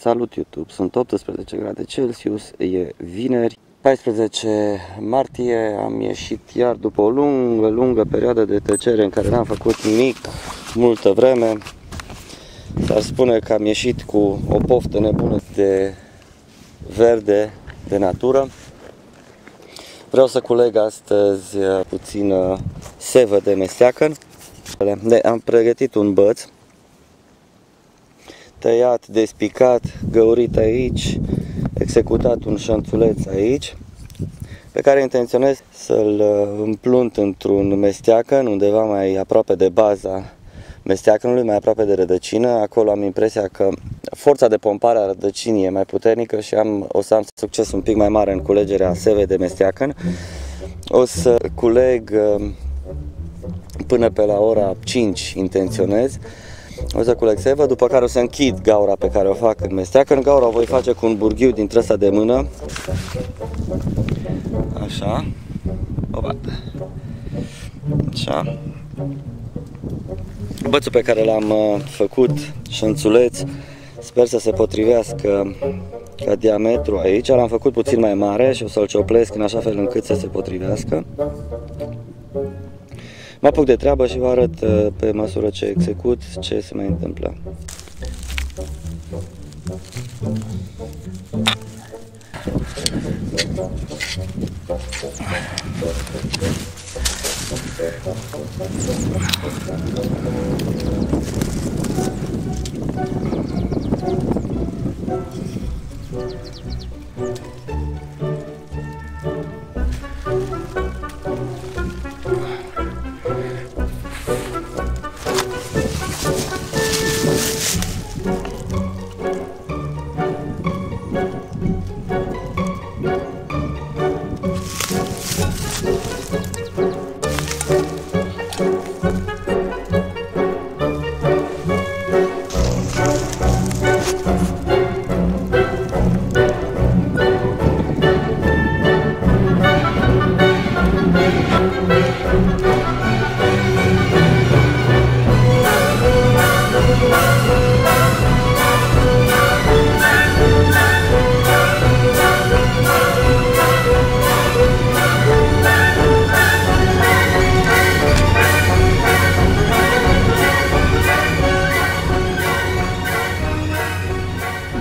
Salut YouTube, sunt 18 grade Celsius, e vineri, 14 martie, am ieșit iar după o lungă perioadă de tăcere în care n-am făcut nimic multă vreme. S-ar spune că am ieșit cu o poftă nebună de verde, de natură. Vreau să culeg astăzi puțină sevă de mesteacăn. Am pregătit un băț tăiat, despicat, găurit aici, executat un șanțuleț aici, pe care intenționez să-l împlunt într-un mesteacăn, undeva mai aproape de baza mesteacănului, mai aproape de rădăcină. Acolo am impresia că forța de pompare a rădăcinii e mai puternică și o să am succes un pic mai mare în culegerea sevei de mesteacăn. O să culeg până pe la ora 5, intenționez. O să culeg sevă, după care o să închid gaura pe care o fac în mesteacăn. Gaura o voi face cu un burghiu din trăsa de mână. Așa. Opa. Așa. Bățul pe care l-am făcut, șanțuleț, sper să se potrivească ca diametru aici. L-am făcut puțin mai mare și o să-l cioplesc în așa fel încât să se potrivească. Mă apuc de treabă și vă arăt pe măsură ce execut ce se mai întâmplă.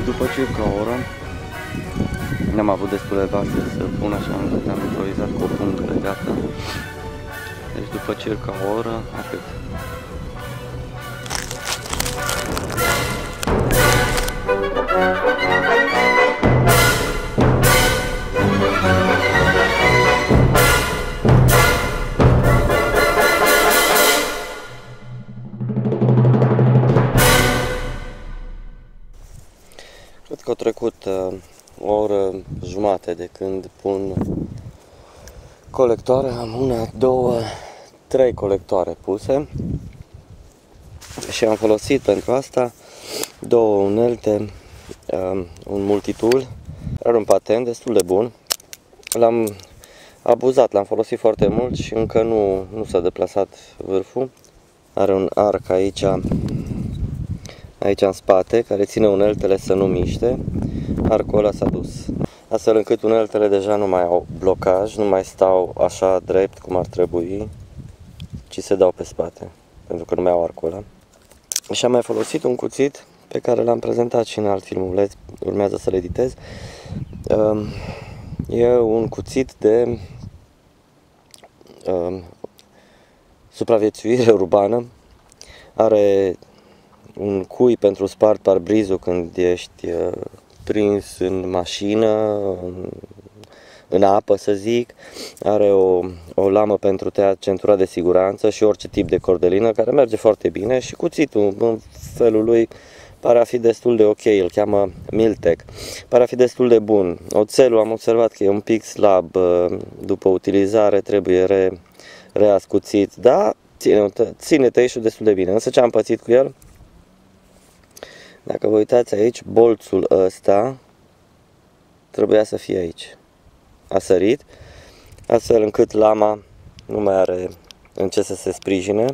După circa o oră, n-am avut destule vase să pun, așa încât am improvizat cu o pungă legată. Deci după circa o oră, atât. Cred că a trecut o oră jumate de când pun colectoare. Am una, două, trei colectoare puse și am folosit pentru asta două unelte, un multitool, are un patent destul de bun. L-am abuzat, l-am folosit foarte mult și încă nu s-a deplasat vârful. Are un arc aici în spate, care ține uneltele să nu miște. Arcul ăla s-a dus, astfel încât uneltele deja nu mai au blocaj, nu mai stau așa drept cum ar trebui, ci se dau pe spate, pentru că nu mai au arcul ăla. Și am mai folosit un cuțit pe care l-am prezentat și în alt filmuleț, urmează să-l editez. E un cuțit de supraviețuire urbană, are un cui pentru spart parbrizul când ești prins în mașină, în apă să zic, are o lamă pentru tăiat centura de siguranță și orice tip de cordelină, care merge foarte bine, și cuțitul în felul lui pare a fi destul de ok, îl cheamă Miltec, pare a fi destul de bun. Oțelul am observat că e un pic slab, după utilizare trebuie reascuțit, dar ține tăișul destul de bine. Însă ce am pățit cu el? Dacă vă uitați aici, bolțul ăsta trebuia să fie aici. A sărit, astfel încât lama nu mai are în ce să se sprijine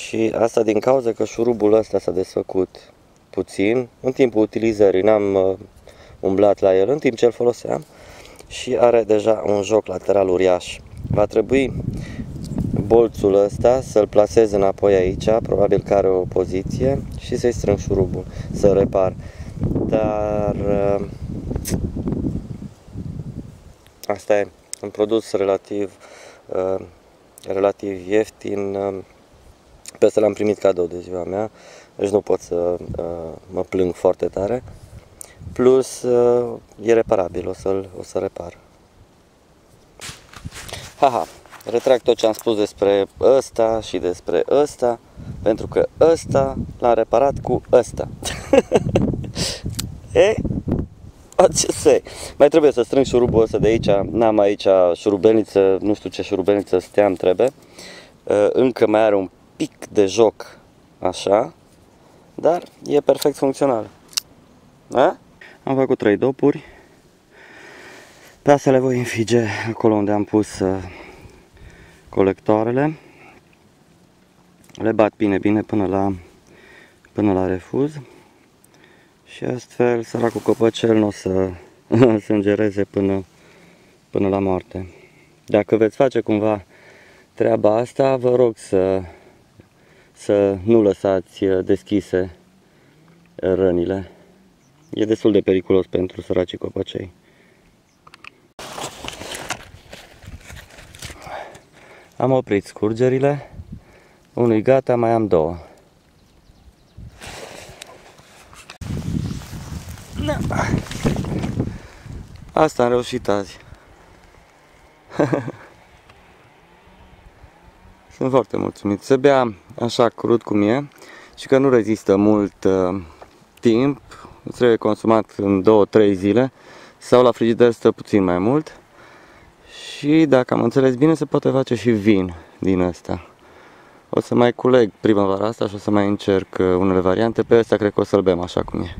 Și asta din cauza că șurubul ăsta s-a desfăcut puțin. În timpul utilizării n-am umblat la el în timp ce îl foloseam și are deja un joc lateral uriaș. Va trebui bolțul ăsta să-l plasez înapoi aici, probabil că are o poziție, și să-i strâng șurubul, să repar. Dar asta e un produs relativ ieftin, pe ăsta l-am primit cadou de ziua mea, deci nu pot să mă plâng foarte tare. Plus e reparabil, o să repar. Haha, retrag tot ce am spus despre ăsta și despre ăsta, pentru că ăsta l-am reparat cu ăsta. E? Ce să mai trebuie să strâng șurubul ăsta de aici, n-am aici șurubelniță, nu știu ce șurubelniță steam trebuie. Încă mai are un pic de joc, așa, dar e perfect funcțional. A? Am făcut 3 dopuri. Pe astea le voi înfige acolo unde am pus colectoarele. Le bat bine până la refuz. Și astfel săracul copăcel nu o să sângereze până la moarte. Dacă veți face cumva treaba asta, vă rog să nu lăsați deschise rănile. E destul de periculos pentru săracii copăcei. Am oprit scurgerile. Unul gata, mai am 2. Asta am reușit azi. Sunt foarte mulțumit. Se bea așa crud cum e și că nu rezistă mult timp. Trebuie consumat în 2-3 zile sau la frigider stă puțin mai mult. Și dacă am înțeles bine, se poate face și vin din ăsta. O să mai culeg primăvara asta și o să mai încerc unele variante. Pe ăsta cred că o să-l bem așa cum e.